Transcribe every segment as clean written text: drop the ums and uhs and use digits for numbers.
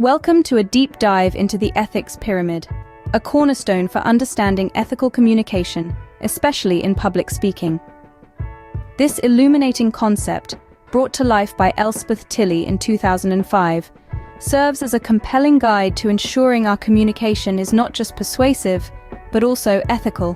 Welcome to a deep dive into the ethics pyramid, a cornerstone for understanding ethical communication, especially in public speaking. This illuminating concept, brought to life by Elspeth Tilley in 2005, serves as a compelling guide to ensuring our communication is not just persuasive, but also ethical.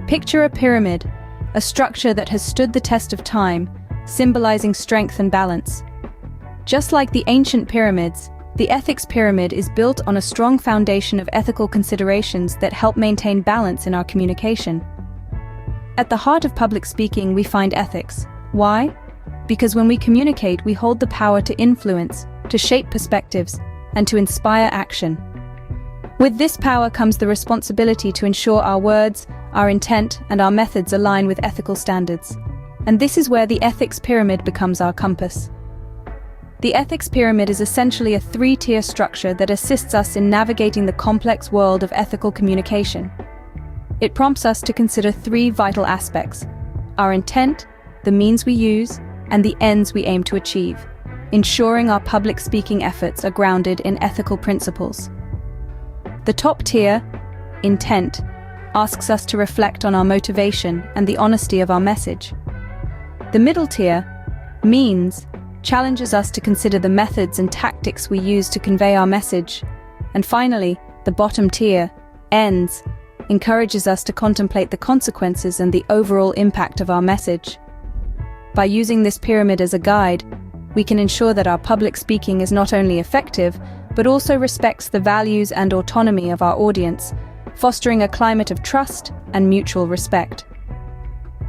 Picture a pyramid, a structure that has stood the test of time, symbolizing strength and balance. Just like the ancient pyramids, the ethics pyramid is built on a strong foundation of ethical considerations that help maintain balance in our communication. At the heart of public speaking, we find ethics. Why? Because when we communicate, we hold the power to influence, to shape perspectives, and to inspire action. With this power comes the responsibility to ensure our words, our intent, and our methods align with ethical standards. And this is where the ethics pyramid becomes our compass. The ethics pyramid is essentially a three-tier structure that assists us in navigating the complex world of ethical communication. It prompts us to consider three vital aspects: our intent, the means we use, and the ends we aim to achieve, ensuring our public speaking efforts are grounded in ethical principles. The top tier, intent, asks us to reflect on our motivation and the honesty of our message. The middle tier, means, challenges us to consider the methods and tactics we use to convey our message. And finally, the bottom tier, ends, encourages us to contemplate the consequences and the overall impact of our message. By using this pyramid as a guide, we can ensure that our public speaking is not only effective, but also respects the values and autonomy of our audience, fostering a climate of trust and mutual respect.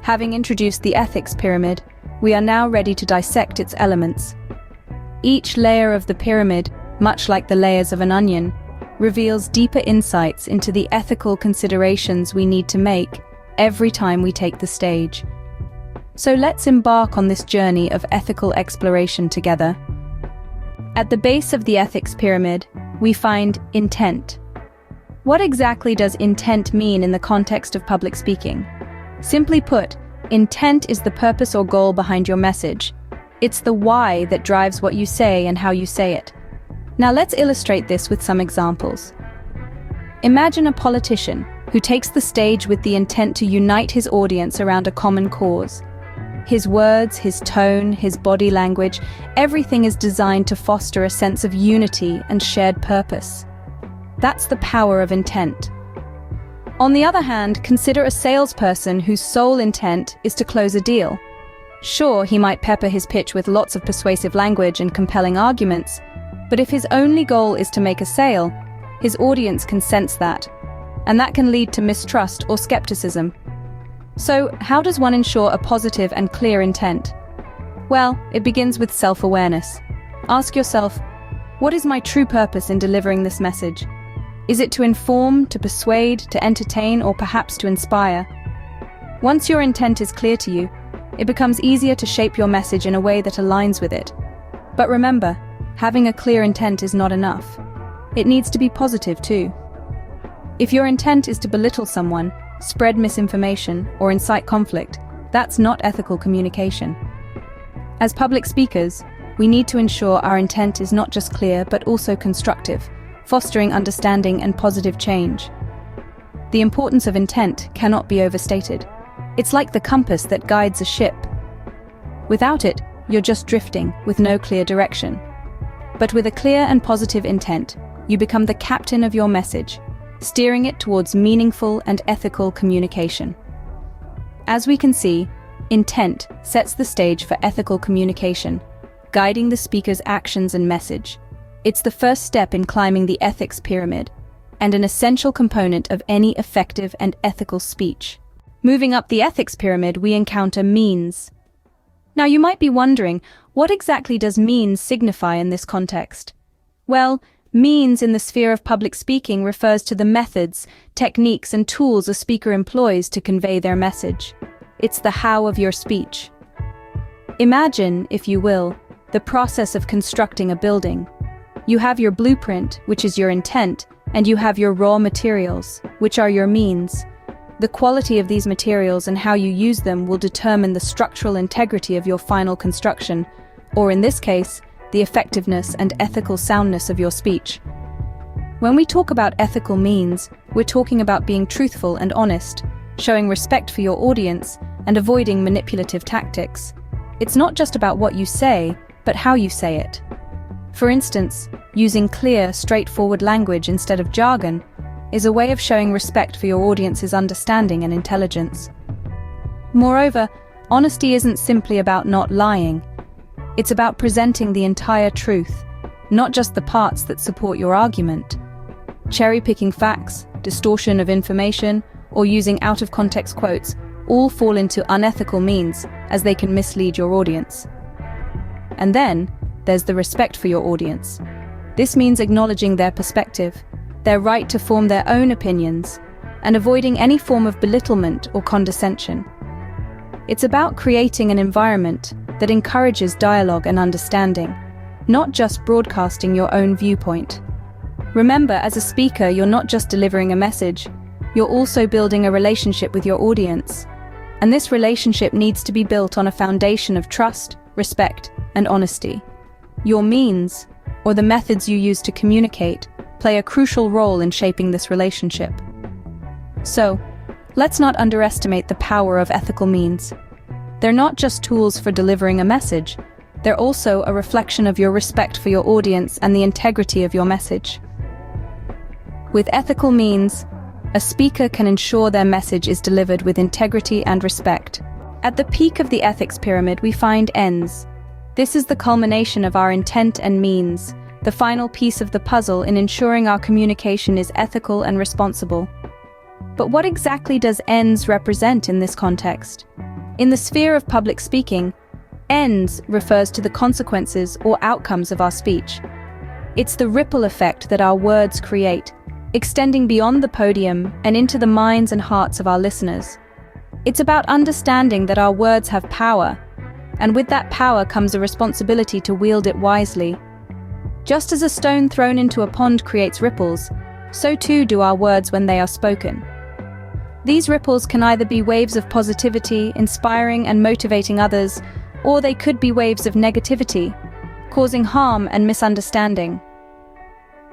Having introduced the ethics pyramid, we are now ready to dissect its elements. Each layer of the pyramid, much like the layers of an onion, reveals deeper insights into the ethical considerations we need to make every time we take the stage. So let's embark on this journey of ethical exploration together. At the base of the ethics pyramid, we find intent. What exactly does intent mean in the context of public speaking? Simply put, intent is the purpose or goal behind your message. It's the why that drives what you say and how you say it. Now let's illustrate this with some examples. Imagine a politician who takes the stage with the intent to unite his audience around a common cause. His words, his tone, his body language, everything is designed to foster a sense of unity and shared purpose. That's the power of intent. On the other hand, consider a salesperson whose sole intent is to close a deal. Sure, he might pepper his pitch with lots of persuasive language and compelling arguments, but if his only goal is to make a sale, his audience can sense that, and that can lead to mistrust or skepticism. So, how does one ensure a positive and clear intent? Well, it begins with self-awareness. Ask yourself, what is my true purpose in delivering this message? Is it to inform, to persuade, to entertain, or perhaps to inspire? Once your intent is clear to you, it becomes easier to shape your message in a way that aligns with it. But remember, having a clear intent is not enough. It needs to be positive too. If your intent is to belittle someone, spread misinformation, or incite conflict, that's not ethical communication. As public speakers, we need to ensure our intent is not just clear but also constructive, fostering understanding and positive change. The importance of intent cannot be overstated. It's like the compass that guides a ship. Without it, you're just drifting with no clear direction. But with a clear and positive intent, you become the captain of your message, steering it towards meaningful and ethical communication. As we can see, intent sets the stage for ethical communication, guiding the speaker's actions and message. It's the first step in climbing the ethics pyramid, and an essential component of any effective and ethical speech. Moving up the ethics pyramid, we encounter means. Now you might be wondering, what exactly does means signify in this context? Well, means in the sphere of public speaking refers to the methods, techniques, and tools a speaker employs to convey their message. It's the how of your speech. Imagine, if you will, the process of constructing a building. You have your blueprint, which is your intent, and you have your raw materials, which are your means. The quality of these materials and how you use them will determine the structural integrity of your final construction, or in this case, the effectiveness and ethical soundness of your speech. When we talk about ethical means, we're talking about being truthful and honest, showing respect for your audience, and avoiding manipulative tactics. It's not just about what you say, but how you say it. For instance, using clear, straightforward language instead of jargon is a way of showing respect for your audience's understanding and intelligence. Moreover, honesty isn't simply about not lying. It's about presenting the entire truth, not just the parts that support your argument. Cherry-picking facts, distortion of information, or using out-of-context quotes all fall into unethical means, as they can mislead your audience. And then, there's the respect for your audience. This means acknowledging their perspective, their right to form their own opinions, and avoiding any form of belittlement or condescension. It's about creating an environment that encourages dialogue and understanding, not just broadcasting your own viewpoint. Remember, as a speaker, you're not just delivering a message, you're also building a relationship with your audience. And this relationship needs to be built on a foundation of trust, respect, and honesty. Your means, or the methods you use to communicate, play a crucial role in shaping this relationship. So, let's not underestimate the power of ethical means. They're not just tools for delivering a message, they're also a reflection of your respect for your audience and the integrity of your message. With ethical means, a speaker can ensure their message is delivered with integrity and respect. At the peak of the ethics pyramid, we find ends. This is the culmination of our intent and means, the final piece of the puzzle in ensuring our communication is ethical and responsible. But what exactly does ends represent in this context? In the sphere of public speaking, ends refers to the consequences or outcomes of our speech. It's the ripple effect that our words create, extending beyond the podium and into the minds and hearts of our listeners. It's about understanding that our words have power, and with that power comes a responsibility to wield it wisely. Just as a stone thrown into a pond creates ripples, so too do our words when they are spoken. These ripples can either be waves of positivity, inspiring and motivating others, or they could be waves of negativity, causing harm and misunderstanding.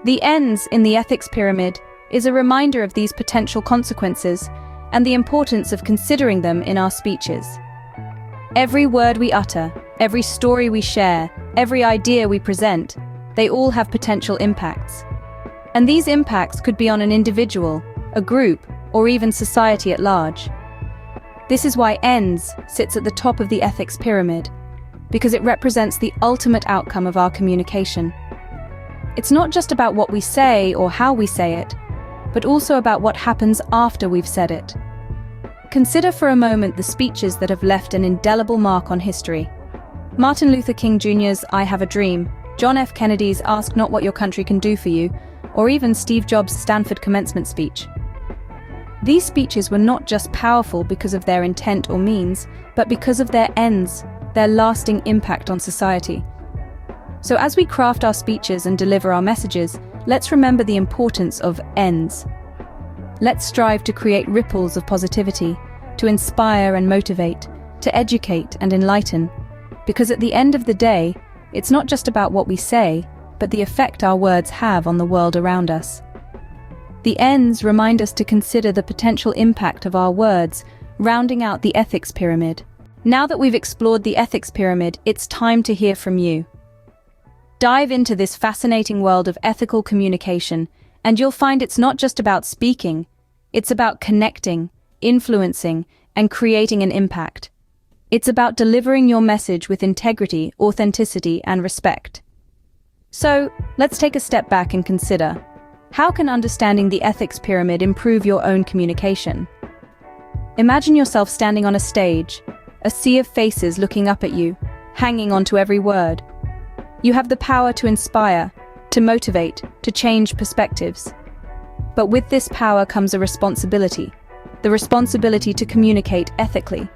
The ends in the ethics pyramid is a reminder of these potential consequences and the importance of considering them in our speeches. Every word we utter, every story we share, every idea we present, they all have potential impacts. And these impacts could be on an individual, a group, or even society at large. This is why ends sits at the top of the ethics pyramid, because it represents the ultimate outcome of our communication. It's not just about what we say or how we say it, but also about what happens after we've said it. Consider for a moment the speeches that have left an indelible mark on history. Martin Luther King Jr.'s "I Have a Dream," John F. Kennedy's "Ask Not What Your Country Can Do For You," or even Steve Jobs' Stanford commencement speech. These speeches were not just powerful because of their intent or means, but because of their ends, their lasting impact on society. So as we craft our speeches and deliver our messages, let's remember the importance of ends. Let's strive to create ripples of positivity, to inspire and motivate, to educate and enlighten. Because at the end of the day, it's not just about what we say, but the effect our words have on the world around us. The ends remind us to consider the potential impact of our words, rounding out the ethics pyramid. Now that we've explored the ethics pyramid, it's time to hear from you. Dive into this fascinating world of ethical communication, and you'll find it's not just about speaking, it's about connecting, influencing, and creating an impact. It's about delivering your message with integrity, authenticity, and respect. So, let's take a step back and consider, how can understanding the ethics pyramid improve your own communication? Imagine yourself standing on a stage, a sea of faces looking up at you, hanging onto every word. You have the power to inspire, to motivate, to change perspectives. But with this power comes a responsibility, the responsibility to communicate ethically.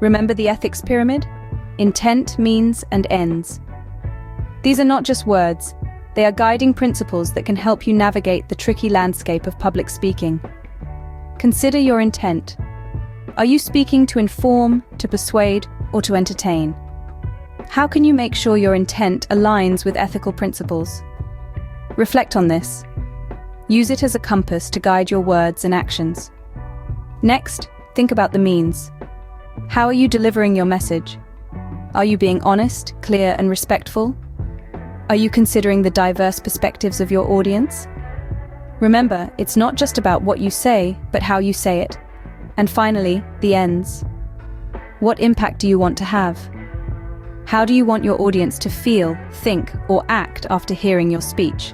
Remember the ethics pyramid? Intent, means, and ends. These are not just words, they are guiding principles that can help you navigate the tricky landscape of public speaking. Consider your intent. Are you speaking to inform, to persuade, or to entertain? How can you make sure your intent aligns with ethical principles? Reflect on this. Use it as a compass to guide your words and actions. Next, think about the means. How are you delivering your message? Are you being honest, clear, and respectful? Are you considering the diverse perspectives of your audience? Remember, it's not just about what you say, but how you say it. And finally, the ends. What impact do you want to have? How do you want your audience to feel, think, or act after hearing your speech?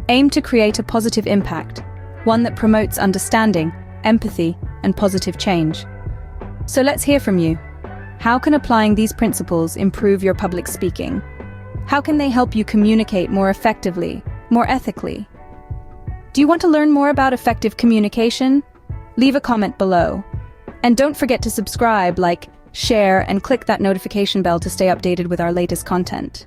Aim to create a positive impact, one that promotes understanding, empathy, and positive change. So let's hear from you. How can applying these principles improve your public speaking? How can they help you communicate more effectively, more ethically? Do you want to learn more about effective communication? Leave a comment below. And don't forget to subscribe, like, share, and click that notification bell to stay updated with our latest content.